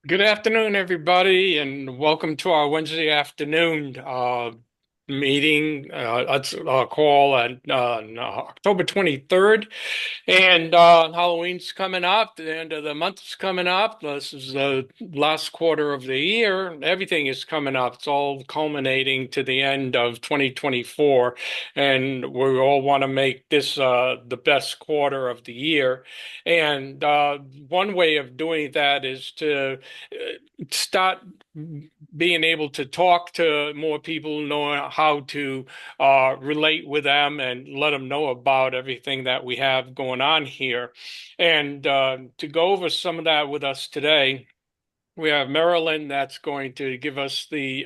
Good afternoon, everybody, and welcome to our Wednesday afternoon meeting. Let's call on October 23rd. And Halloween's coming up. The end of the month is coming up. This is the last quarter of the year. Everything is coming up. It's all culminating to the end of 2024. And we all want to make this the best quarter of the year. And one way of doing that is to start being able to talk to more people, know how to relate with them and let them know about everything that we have going on here. And to go over some of that with us today, we have Marilyn that's going to give us the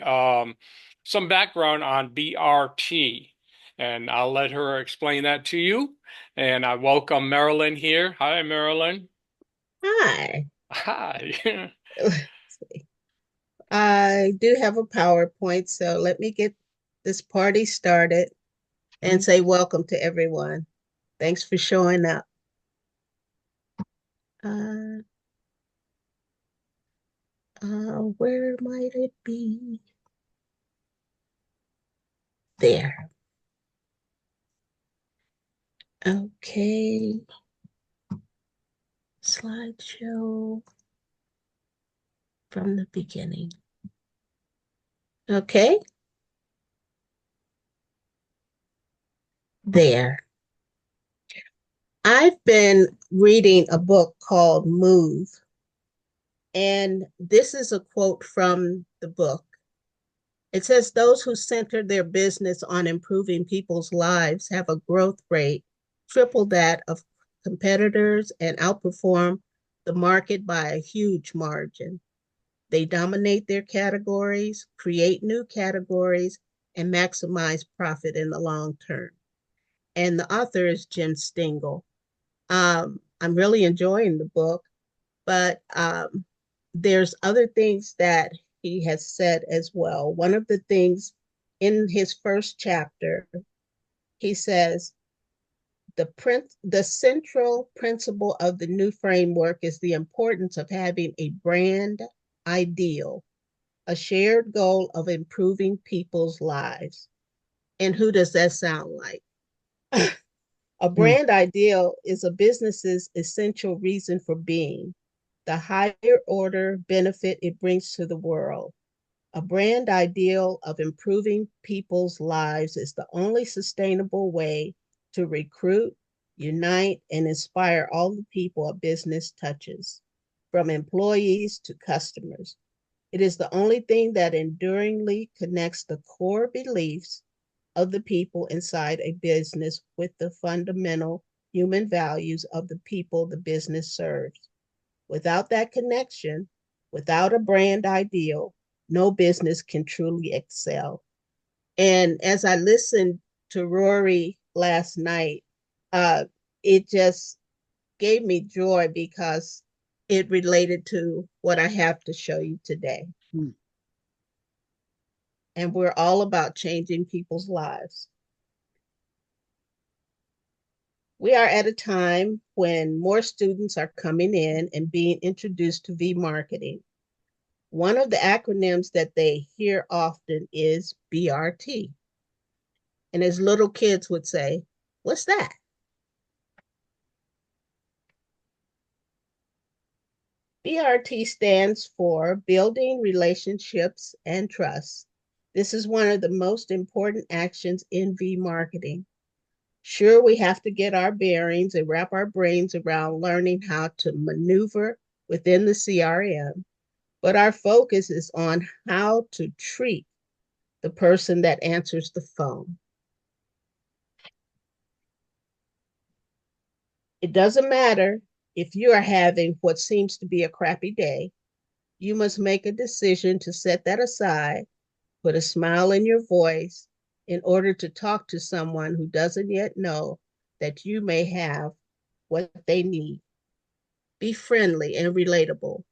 some background on BRT. And I'll let her explain that to you. And I welcome Marilyn here. Hi, Marilyn. Hi. Hi. I do have a PowerPoint, so let me get this party started and say welcome to everyone. Thanks for showing up. Uh, where might it be? There. Okay. Slideshow from the beginning. Okay. There. I've been reading a book called Move, and this is a quote from the book. It says those who center their business on improving people's lives have a growth rate triple that of competitors and outperform the market by a huge margin. They dominate their categories, create new categories, and maximize profit in the long term. And the author is Jim Stingle. I'm really enjoying the book, but there's other things that he has said as well. One of the things in his first chapter, he says the central principle of the new framework is the importance of having a brand ideal, a shared goal of improving people's lives. And who does that sound like? A brand ideal is a business's essential reason for being, the higher order benefit it brings to the world. A brand ideal of improving people's lives is the only sustainable way to recruit, unite, and inspire all the people a business touches, from employees to customers. It is the only thing that enduringly connects the core beliefs of the people inside a business with the fundamental human values of the people the business serves. Without that connection, without a brand ideal, no business can truly excel. And as I listened to Rory last night, uh, it just gave me joy because it related to what I have to show you today. And we're all about changing people's lives. We are at a time when more students are coming in and being introduced to V marketing. One of the acronyms that they hear often is BRT. And as little kids would say, what's that? BRT stands for Building Relationships and Trust. This is one of the most important actions in V marketing. Sure, we have to get our bearings and wrap our brains around learning how to maneuver within the CRM, but our focus is on how to treat the person that answers the phone. It doesn't matter if you are having what seems to be a crappy day, you must make a decision to set that aside, put a smile in your voice in order to talk to someone who doesn't yet know that you may have what they need. Be friendly and relatable.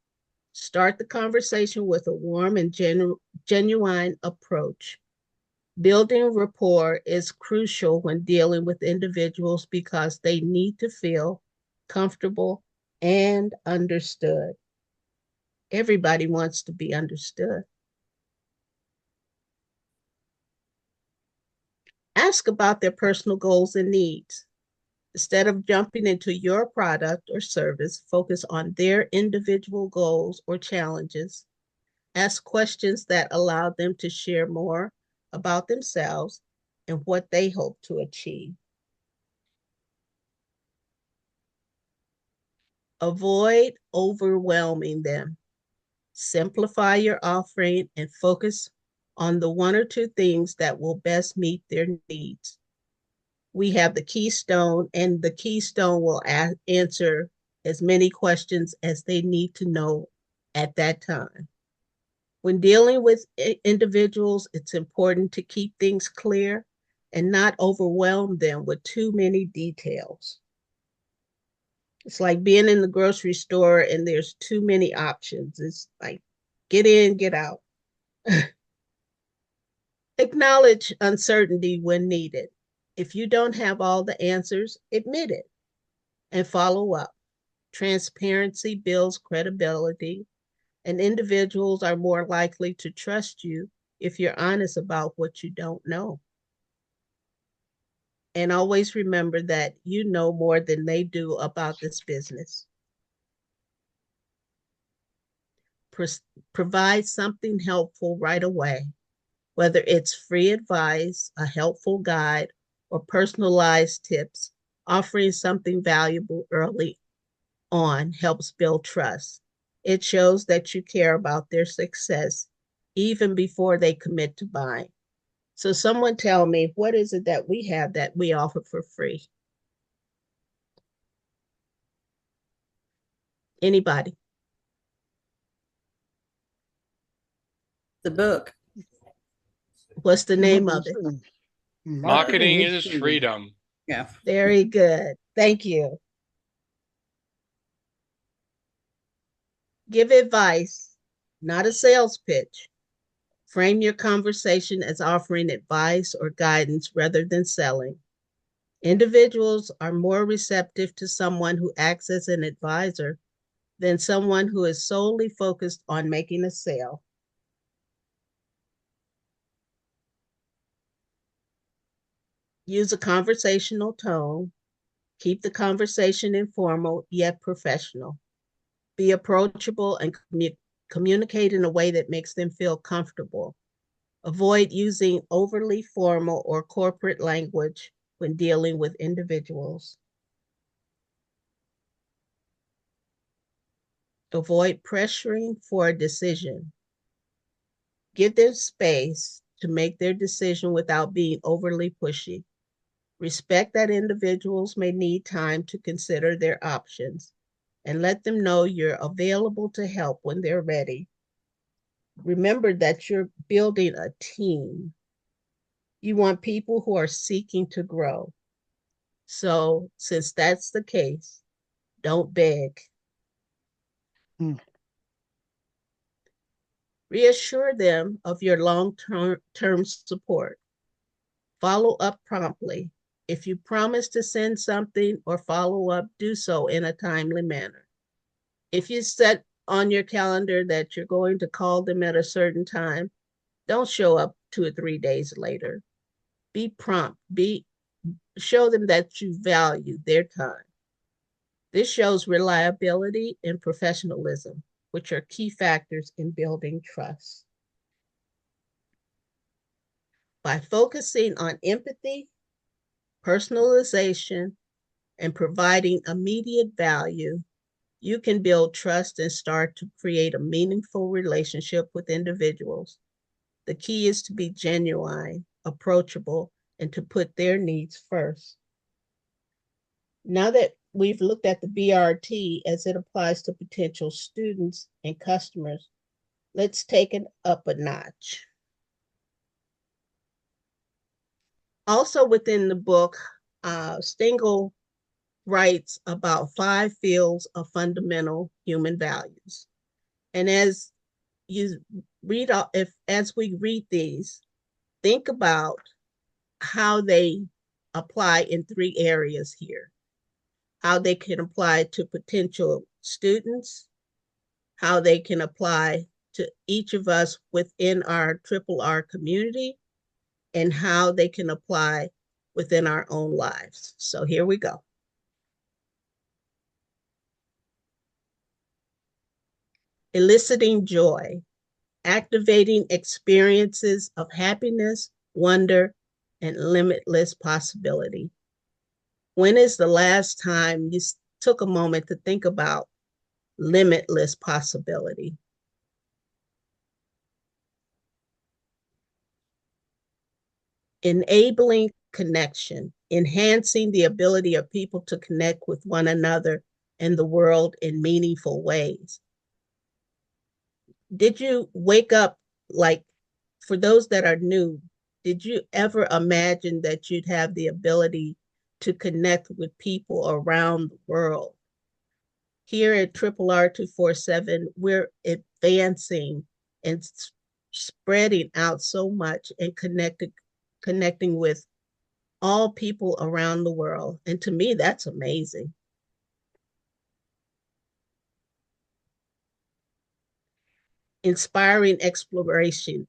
Start the conversation with a warm and genuine approach. Building rapport is crucial when dealing with individuals because they need to feel comfortable and understood. Everybody wants to be understood. Ask about their personal goals and needs. Instead of jumping into your product or service, focus on their individual goals or challenges. Ask questions that allow them to share more about themselves and what they hope to achieve. Avoid overwhelming them. Simplify your offering and focus on the one or two things that will best meet their needs. We have the keystone, and the keystone will answer as many questions as they need to know at that time. When dealing with individuals, it's important to keep things clear and not overwhelm them with too many details. It's like being in the grocery store and there's too many options. It's like get in, get out. Acknowledge uncertainty when needed. If you don't have all the answers, admit it and follow up. Transparency builds credibility, and individuals are more likely to trust you if you're honest about what you don't know. And always remember that you know more than they do about this business. Pro- Provide something helpful right away, whether it's free advice, a helpful guide, or personalized tips. Offering something valuable early on helps build trust. It shows that you care about their success even before they commit to buying. So, someone tell me, what is it that we have that we offer for free? Anybody? The book. What's the name of it? Marketing Marketing is is freedom. freedom. Yeah. Very good. Thank you. Give advice, not a sales pitch. Frame your conversation as offering advice or guidance rather than selling. Individuals are more receptive to someone who acts as an advisor than someone who is solely focused on making a sale. Use a conversational tone. Keep the conversation informal yet professional. Be approachable and communicate in a way that makes them feel comfortable. Avoid using overly formal or corporate language when dealing with individuals. Avoid pressuring for a decision. Give them space to make their decision without being overly pushy. Respect that individuals may need time to consider their options and let them know you're available to help when they're ready. Remember that you're building a team. You want people who are seeking to grow. So, since that's the case, don't beg. Hmm. Reassure them of your long-term support. Follow up promptly. If you promise to send something or follow up, do so in a timely manner. If you set on your calendar that you're going to call them at a certain time, don't show up 2 or 3 days later. Be prompt. Show them that you value their time. This shows reliability and professionalism, which are key factors in building trust. By focusing on empathy, personalization, and providing immediate value, you can build trust and start to create a meaningful relationship with individuals. The key is to be genuine, approachable, and to put their needs first. Now that we've looked at the BRT as it applies to potential students and customers, let's take it up a notch. Also within the book, Stengel writes about 5 fields of fundamental human values. And as you read, as we read these, think about how they apply in 3 areas here, how they can apply to potential students, how they can apply to each of us within our Triple R community and how they can apply within our own lives. So here we go. Eliciting joy, activating experiences of happiness, wonder, and limitless possibility. When is the last time you took a moment to think about limitless possibility? Enabling connection, enhancing the ability of people to connect with one another and the world in meaningful ways. Did you wake up, like, for those that are new, did you ever imagine that you'd have the ability to connect with people around the world? Here at Triple R 247, we're advancing and spreading out so much and connecting with all people around the world. And to me, that's amazing. Inspiring exploration,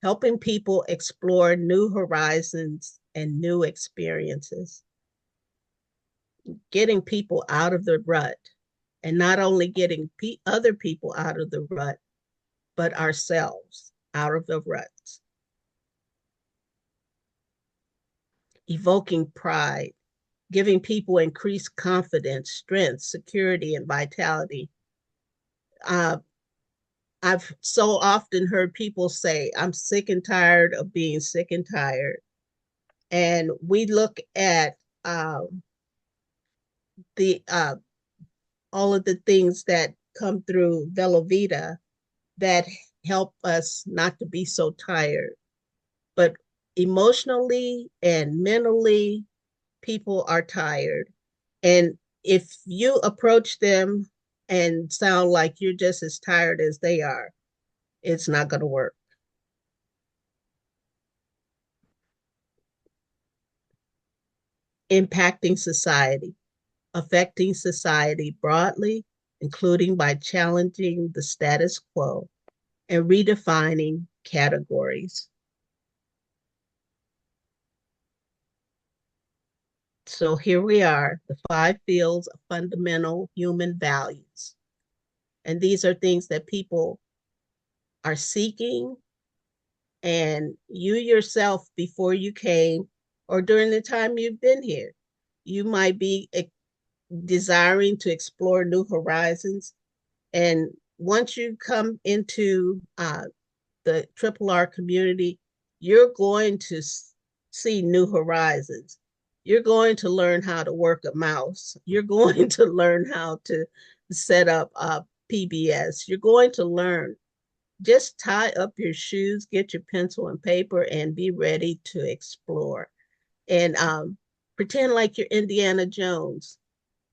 helping people explore new horizons and new experiences, getting people out of the rut, and not only getting other people out of the rut, but ourselves out of the ruts. Evoking pride, giving people increased confidence, strength, security, and vitality. I've so often heard people say, I'm sick and tired of being sick and tired. And we look at the all of the things that come through Vela Vita that help us not to be so tired. But emotionally and mentally, people are tired. And if you approach them and sound like you're just as tired as they are, it's not going to work. Impacting society, affecting society broadly, including by challenging the status quo and redefining categories. So here we are, the 5 fields of fundamental human values. And these are things that people are seeking. And you yourself, before you came or during the time you've been here, you might be desiring to explore new horizons. And once you come into the Triple R community, you're going to see new horizons. You're going to learn how to work a mouse. You're going to learn how to set up a PBS. You're going to learn. Just tie up your shoes, get your pencil and paper, and be ready to explore. And pretend like you're Indiana Jones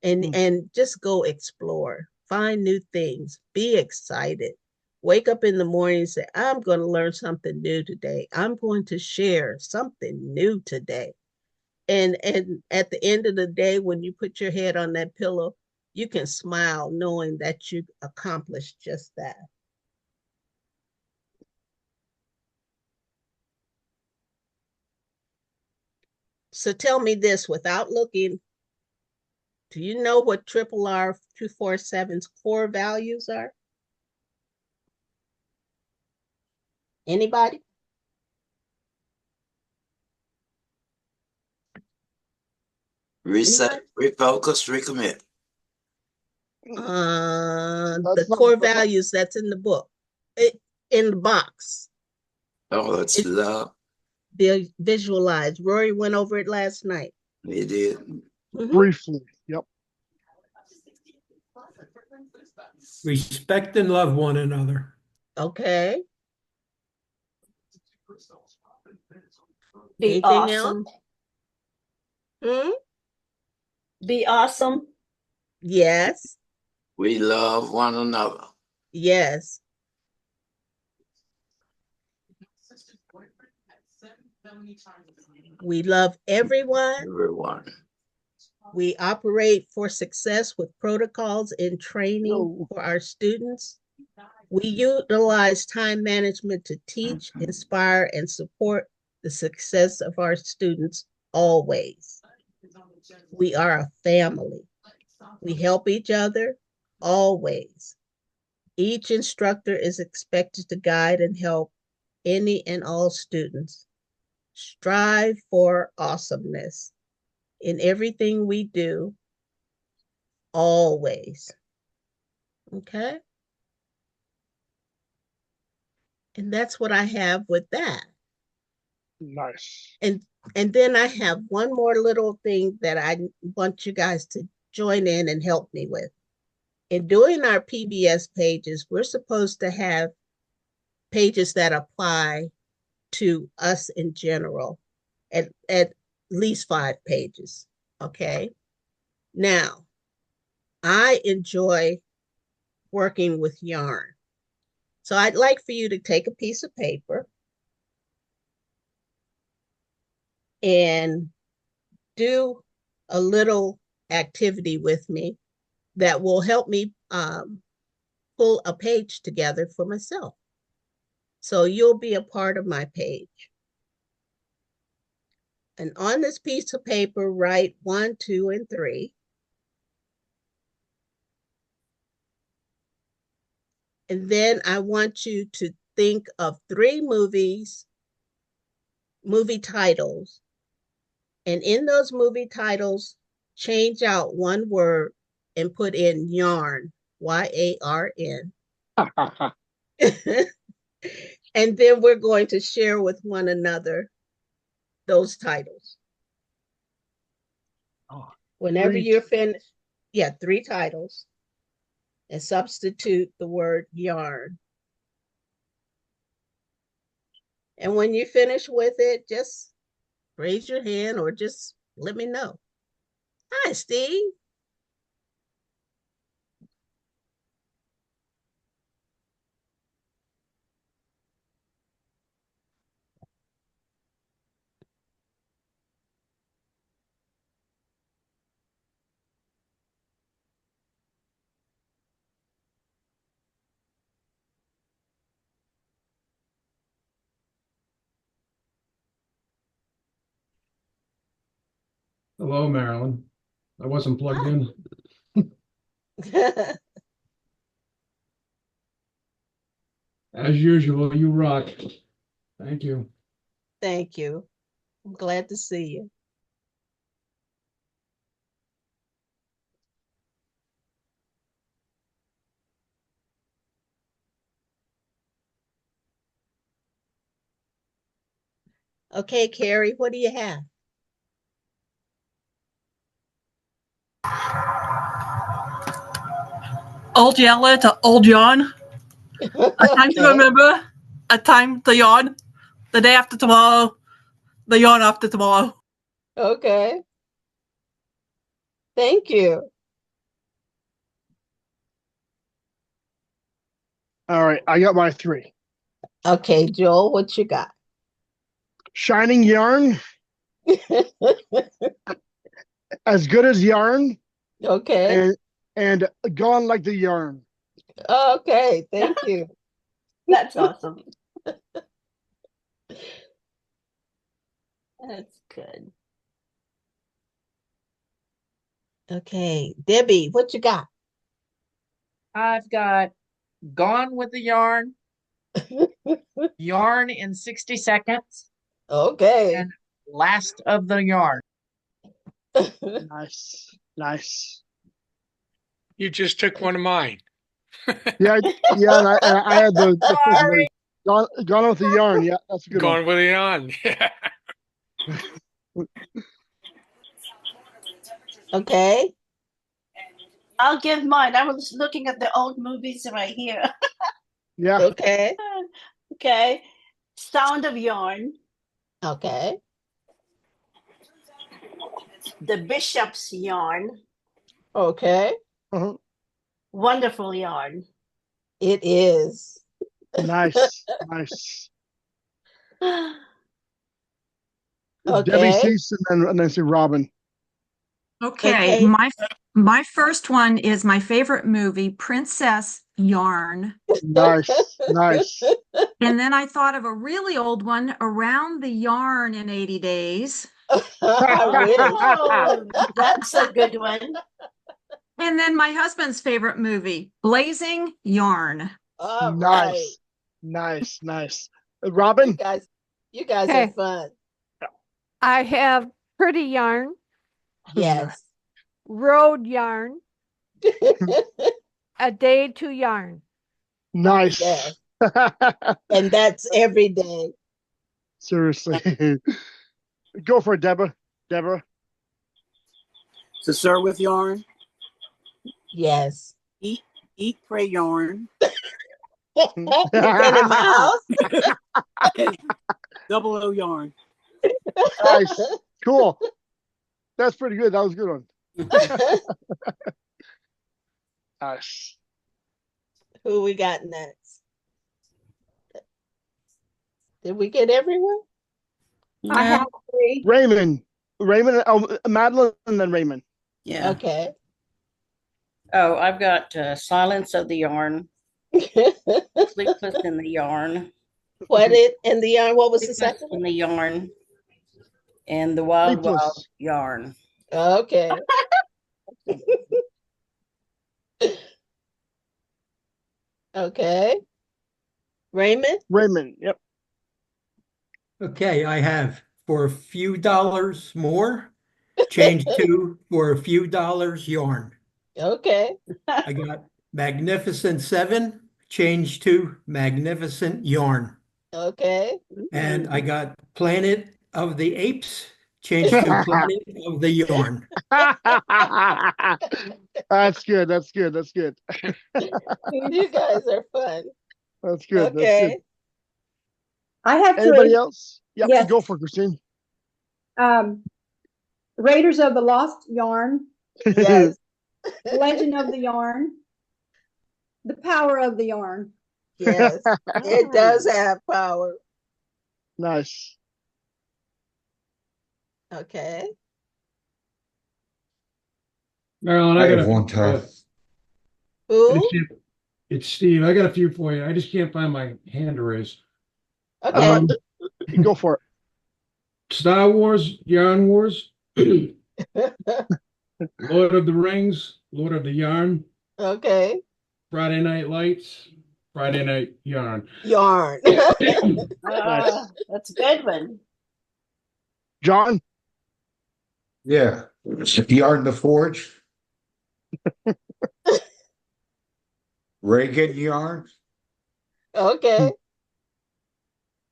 and just go explore. Find new things. Be excited. Wake up in the morning and say, I'm going to learn something new today. I'm going to share something new today. And at the end of the day, when you put your head on that pillow, you can smile knowing that you accomplished just that. So tell me this without looking, do you know what Triple R 247's core values are? Anybody? Reset, refocus, recommit. The core values that's in the book, in the box. Oh, it's love. Visualize. Rory went over it last night. He did. Briefly. Yep. Respect and love one another. Okay. Be Anything awesome. else? Be awesome. Yes. We love one another. Yes. We love everyone. Everyone. We operate for success with protocols and training No. for our students. We utilize time management to teach, inspire, and support the success of our students always. We are a family. We help each other always. Each instructor is expected to guide and help any and all students. Strive for awesomeness in everything we do, always. Okay? And that's what I have with that. Nice. And then I have one more little thing that I want you guys to join in and help me with. In doing our PBS pages, we're supposed to have pages that apply to us in general, at least 5 pages. Okay. Now, I enjoy working with yarn. So I'd like for you to take a piece of paper and do a little activity with me that will help me pull a page together for myself. So you'll be a part of my page. And on this piece of paper, write 1, 2, and 3. And then I want you to think of 3 movie titles. And in those movie titles, change out one word and put in yarn, Y-A-R-N. And then we're going to share with one another those titles. Oh, Whenever 3. you're finished, 3 titles, and substitute the word yarn. And when you finish with it, just raise your hand or just let me know. Hi, Steve. Hello, Marilyn. I wasn't plugged in. As usual, you rock. Thank you. Thank you. I'm glad to see you. Okay, Carrie, what do you have? Old Yeller to Old Yawn. A time to remember. A time to yawn. The day after tomorrow. The yawn after tomorrow. Okay. Thank you. All right, I got my 3. Okay, Joel, what you got? Shining yarn, as good as yarn, Okay. and gone like the yarn. Okay, thank you. That's awesome. That's good. Okay, Debbie, what you got? I've got Gone with the Yarn, Yarn in 60 Seconds, Okay. and Last of the Yarn. Nice, nice. You just took one of mine. Yeah, yeah, and I had the first one. Gone with the yarn. Yeah, that's a good one. Gone with it on. Okay. I'll give mine. I was looking at the old movies right here. Yeah, Okay. Okay. Sound of Yarn, Okay. The Bishop's Yarn, Okay. uh-huh. Wonderful Yarn. It is. Nice, nice. Debbie Okay. Cease and then say Robin. Okay, Okay. my first one is my favorite movie, Princess Yarn. Nice, nice. And then I thought of a really old one, Around the Yarn in 80 Days. I wish. Oh, that's a good one. And then my husband's favorite movie, Blazing Yarn. All right. Nice, nice. You Robin? guys are Okay. fun. I have Pretty Yarn, Yes. Road Yarn, A Day to Yarn. Nice. Yes. And that's every day. Seriously. Go for it, Deborah. Deborah. To serve with yarn, Yes. eat, pray yarn, Is that in my house? double O yarn. Nice. Cool. That's pretty good. That was a good one. Nice. Who we got next? Did we get everyone? I have three. Raymond. Madeline, and then Raymond. Yeah. Okay. Oh, I've got Silence of the Yarn, Sleepless in the Yarn, What was the Sleepless second in one? the Yarn, and The Wild Wild Sleepless. Yarn. Okay. Okay. Raymond? Raymond. Yep. Okay, I have For a Few Dollars More, change to For a Few Dollars Yarn. Okay. I got Magnificent Seven, change to Magnificent Yarn. Okay. And I got Planet of the Apes, change to Planet of the Yarn. That's good. That's good. That's good. You guys are fun. That's good. That's Okay. good. I have Anybody three. else? Yep. Yes. Go for it, Christine. Raiders of the Lost Yarn, Yes. Legend of the Yarn, The Power of the Yarn. Yes. It does have power. Nice. Okay. Marilyn, I I got have a one few for you. time. Who? It's Steve. I got a few for you. I just can't find my hand to raise. Okay. Go for it. Star Wars, Yarn Wars, Lord of the Rings, Lord of the Yarn, Okay. Friday Night Lights, Friday Night Yarn. Yarn. That's a good one. John? Yeah. Yarn the Forge. Reagan Yarn. Okay.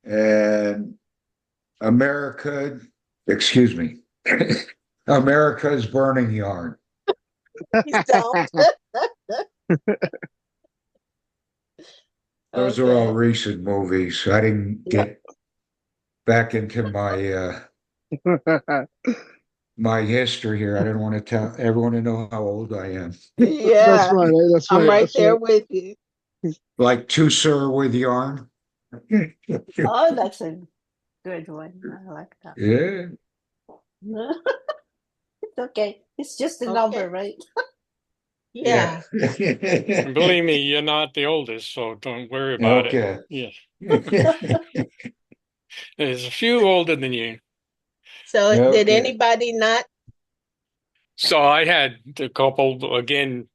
And excuse me, America's Burning Yarn. Don't. Those are all recent movies. I didn't get back into my history here. I didn't want to tell everyone to know how old I am. Yeah. That's right. That's right. I'm right That's there right. with you. Like To Sir with Yarn. Oh, that's a good one. I like that. Yeah. It's okay. It's just a Okay. number, right? Yeah. Believe me, you're not the oldest, so don't worry about Okay. it. Yeah. There's a few older than you. So did Okay. anybody not? So I had a couple again.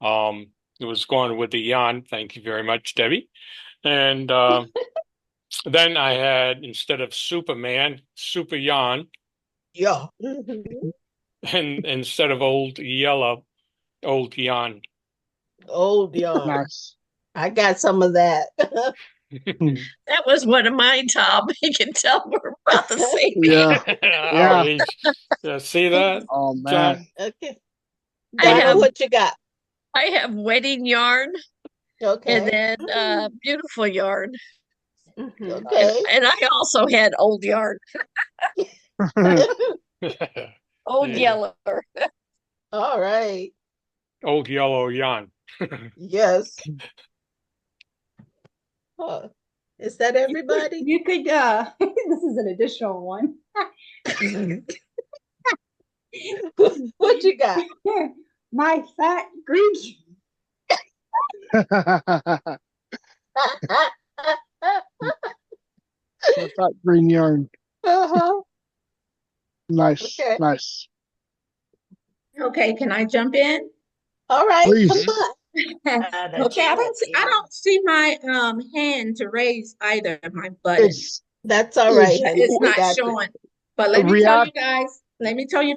It was going with the yarn. Thank you very much, Debbie. And then I had, instead of Superman, Super Yarn, Yeah. and instead of Old Yellow, Old Yarn. Old yarn. Nice. I got some of that. That was one of mine, Tom. You can tell we're about the same. Yeah. Oh, yeah. See that, Oh man. John? Okay. I Donna, have- what you got? I have wedding yarn Okay. and then beautiful yarn. Okay. And I also had old yarn, old Yeah. yellow. All right. Old Yellow Yarn. Yes. Oh, is that everybody? You could, this is an additional one. What you got? My fat Greek. That green yarn. Uh-huh. Nice, Okay. nice. Okay, can I jump in? All right, come Please. on. Okay, I don't see my hand to raise either, my button. That's all right, Is honey. It's We not got you. showing. But let me tell you react.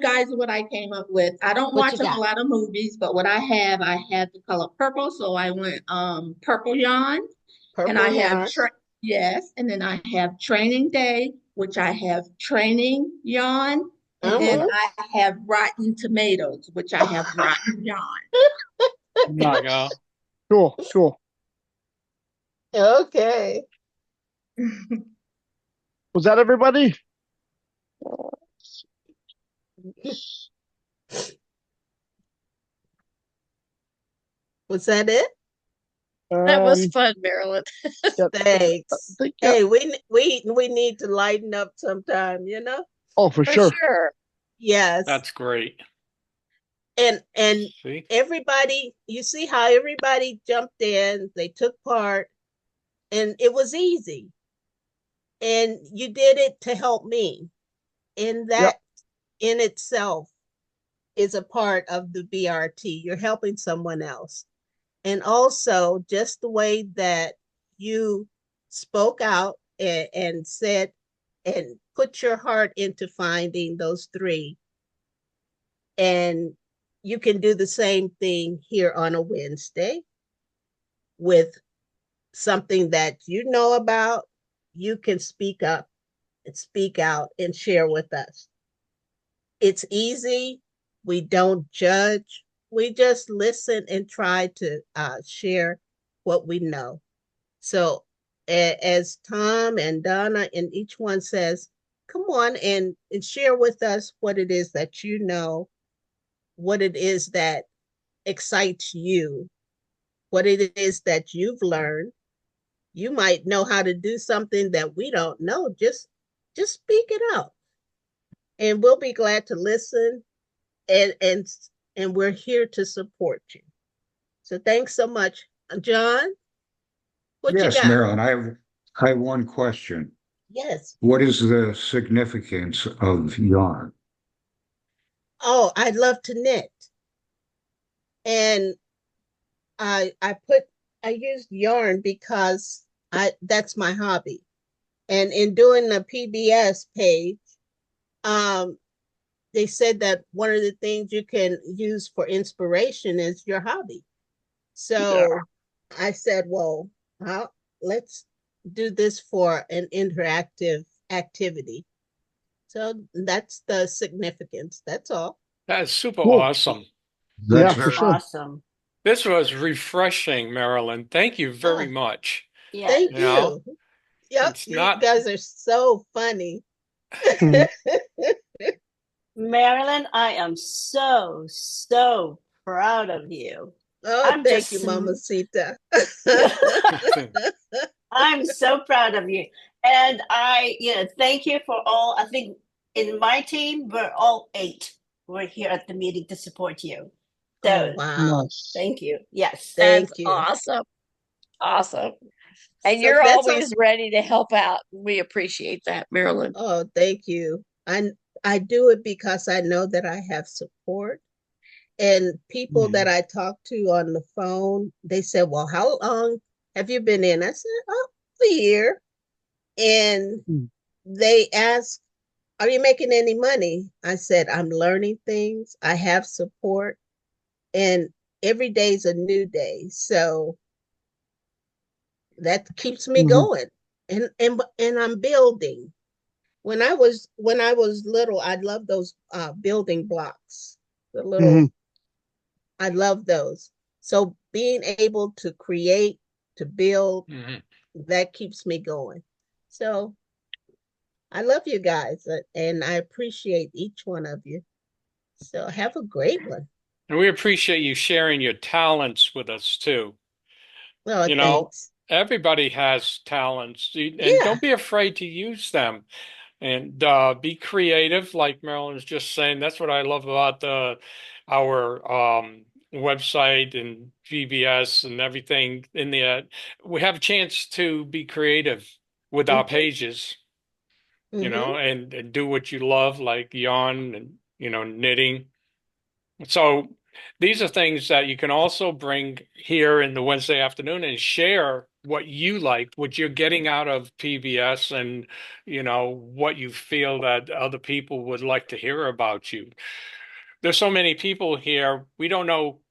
guys, what I came up with. I don't What you watch a got? lot of movies, but what I had the color purple, so I went purple yarn. And Purple I have yarn. yes, and then I have training day, which I have training yarn, and then Uh-huh. I have rotten tomatoes, which I have rotten yarn. There you go. Cool, cool. Okay. Was that everybody? Was that it? That was fun, Marilyn. Yeah, Thanks. think, Hey, we need to lighten up sometime, you know? oh, for For sure. sure. Yes. That's great. And See? everybody, you see how everybody jumped in, they took part, and it was easy. And you did it to help me. And that in itself is a part of the BRT. You're helping someone else. And also just the way that you spoke out and said and put your heart into finding those three. And you can do the same thing here on a Wednesday with something that you know about. You can speak up and speak out and share with us. It's easy. We don't judge. We just listen and try to share what we know. So, as Tom and Donna and each one says, come on and share with us what it is that you know, what it is that excites you, what it is that you've learned. You might know how to do something that we don't know. Just speak it out. And we'll be glad to listen and and and we're here to support you. So thanks so much. John, what you Yes, got? Marilyn, I have one question. Yes. What is the significance of yarn? Oh, I love to knit. And I put I used yarn because I that's my hobby. And in doing the PBS page, um, they said that one of the things you can use for inspiration is your hobby. So I said, well, let's do this for an interactive activity. So that's the significance. That's all. That is super Cool. awesome. Yeah, That's for very sure. Awesome. This was refreshing, Marilyn. Thank you very much. Yeah. Thank You know, you. Yep, it's you not, guys are so funny. Marilyn, I am so, so proud of you. Oh, I'm thank just you, Mamacita. I'm so proud of you. And thank you for all. I think in my team, we're all 8. We're here at the meeting to support you. Oh, So wow. Nice. thank you. Yes. That's Thank you. awesome. Awesome. And So you're that's always ready to help out. We appreciate that, Marilyn. oh, thank you. I do it because I know that I have support. And people that I talk to on the phone, they said, well, how long have you been in? I said, oh, a year. And they asked, are you making any money? I said, I'm learning things. I have support. And every day's a new day. So that keeps me going. And I'm building. When I was little, I loved those building blocks. The little I love those. So being able to create, to build, that keeps me going. So I love you guys and I appreciate each one of you. So have a great one. and we appreciate you sharing your talents with us too. Oh, You know, thanks. everybody has talents, and Yeah. don't be afraid to use them. and be creative, like Marilyn was just saying. That's what I love about our website and GBS and everything in there. We have a chance to be creative with our pages, you know, and do what you love, like yarn and, you know, knitting. So these are things that you can also bring here in the Wednesday afternoon and share what you like, what you're getting out of PBS, and, you know, what you feel that other people would like to hear about you. There's so many people here. We don't know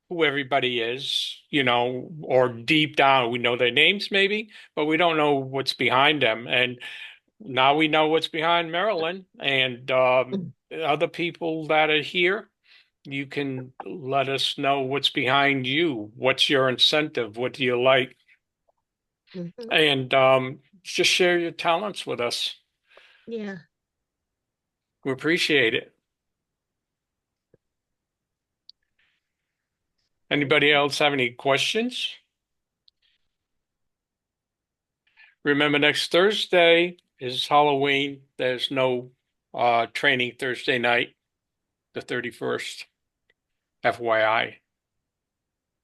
who everybody is, you know, or deep down we know their names maybe, but we don't know what's behind them. And now we know what's behind Marilyn and other people that are here. You can let us know what's behind you. What's your incentive? What do you like? And just share your talents with us. Yeah. We appreciate it. Anybody else have any questions? Remember, next Thursday is Halloween. There's no training Thursday night, the 31st, FYI.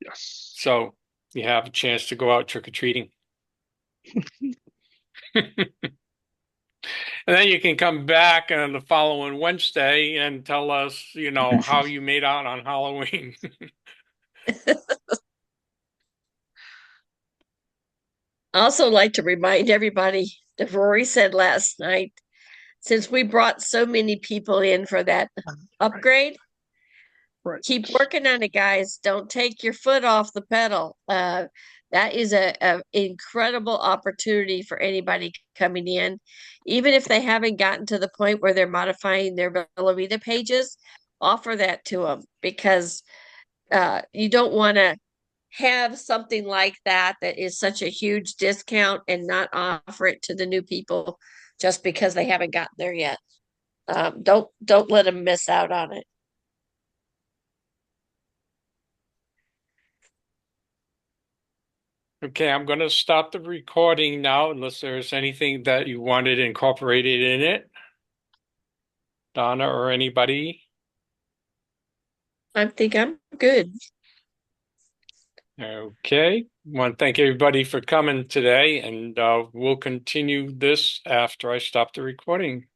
Yes. So you have a chance to go out trick-or-treating. And then you can come back on the following Wednesday and tell us, you know, how you made out on Halloween. I also like to remind everybody that Rory said last night, since we brought so many people in for that upgrade, keep working on it, guys. Don't take your foot off the pedal. That is a incredible opportunity for anybody coming in, even if they haven't gotten to the point where they're modifying their Bellavita pages. Offer that to them, because you don't want to have something like that that is such a huge discount and not offer it to the new people just because they haven't gotten there yet. Don't let them miss out on it. Okay, I'm going to stop the recording now unless there's anything that you wanted incorporated in it. Donna or anybody? I think I'm good. Okay. I want to thank everybody for coming today, and we'll continue this after I stop the recording.